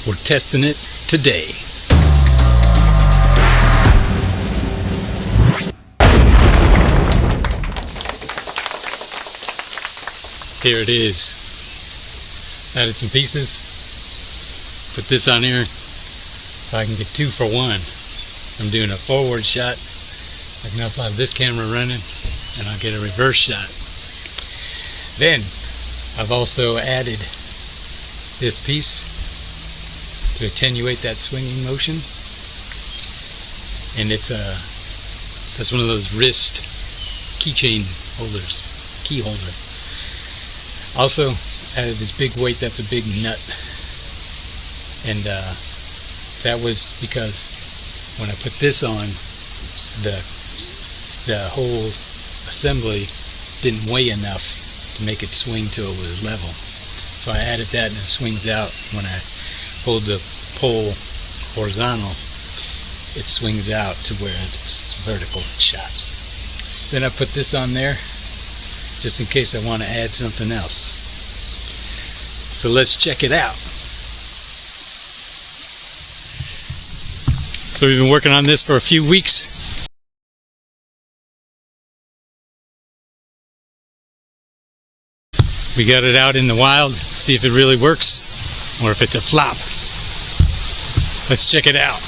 We're testing it today. Here it is. Added some pieces. Put this on here so I can get 2 for 1. I'm doing a forward shot. I can also have this camera running and I'll get a reverse shot. Then I've also added this piece to attenuate that swinging motion, and it's that's one of those wrist keychain holders, key holder. Also added this big weight. That's a big nut, and that was because when I put this on, the whole assembly didn't weigh enough to make it swing till it was level. So I added that, and it swings out. When I hold the pole horizontal, it swings out to where it's vertical shot. Then I put this on there just in case I want to add something else. So let's check it out. So we've been working on this for a few weeks. We got it out in the wild, see if it really works or if it's a flop. Let's check it out.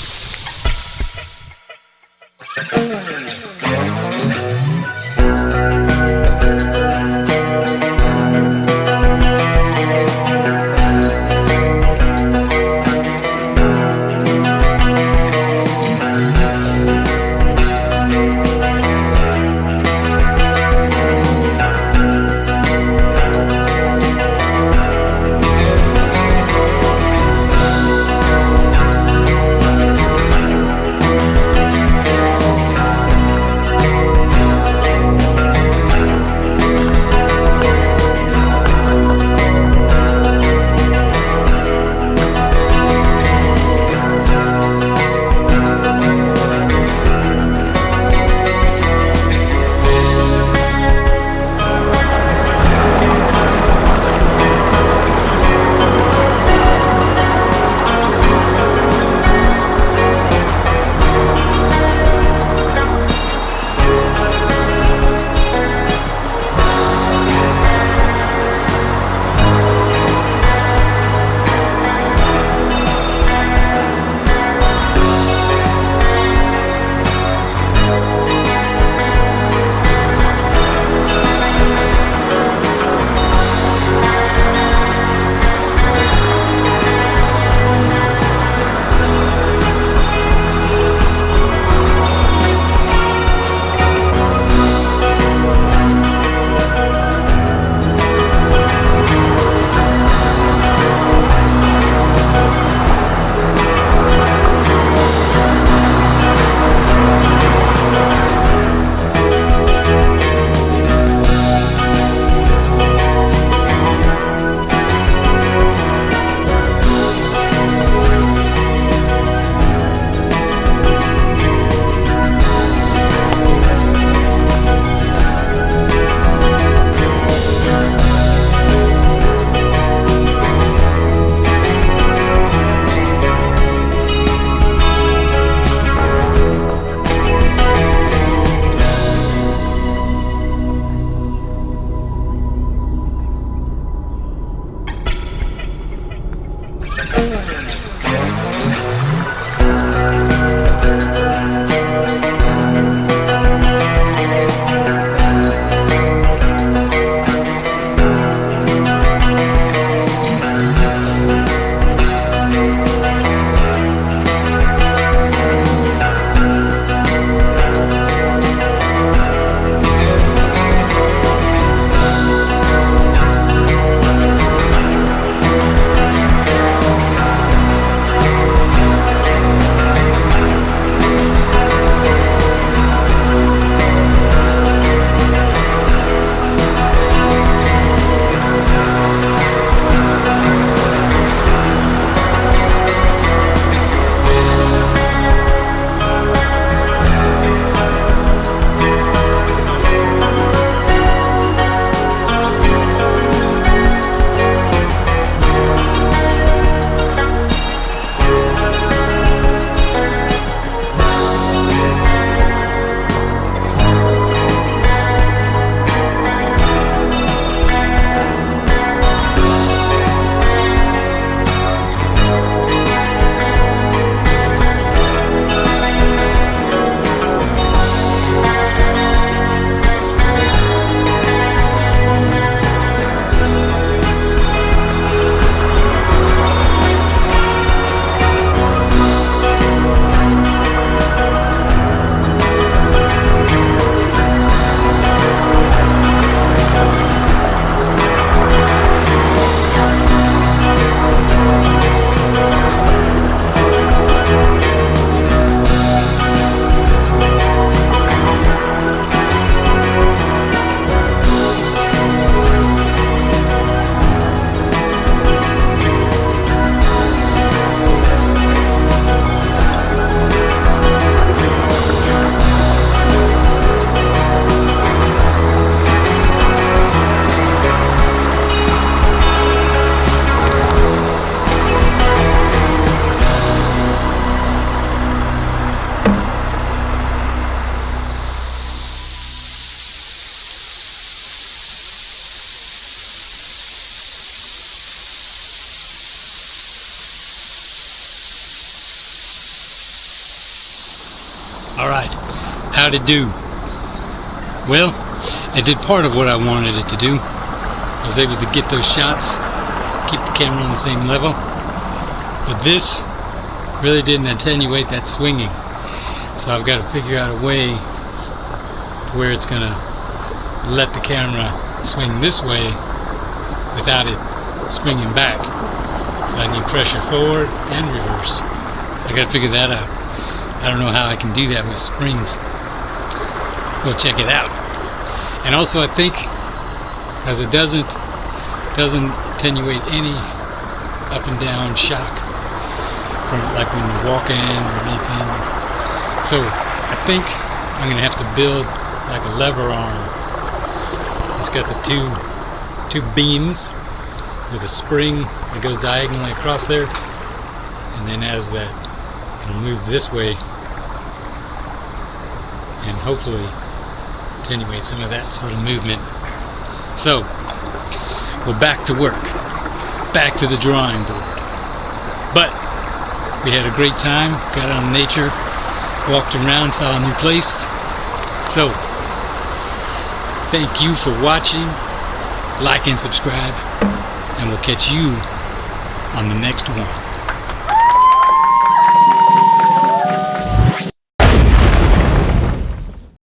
Alright, how'd it do? Well, it did part of what I wanted it to do. I was able to get those shots, keep the camera on the same level. But this really didn't attenuate that swinging. So I've got to figure out a way to where it's going to let the camera swing this way without it swinging back. So I need pressure forward and reverse. So I got to figure that out. I don't know how I can do that with springs. We'll check it out. And also I think, because it doesn't attenuate any up and down shock from like when you're walking or anything. So I think I'm gonna have to build like a lever arm. It's got the two beams with a spring that goes diagonally across there, and then as that it'll move this way and hopefully attenuate some of that sort of movement. So we're back to work, back to the drawing board. But we had a great time, got out in nature, walked around, saw a new place. So thank you for watching, like and subscribe, and we'll catch you on the next one.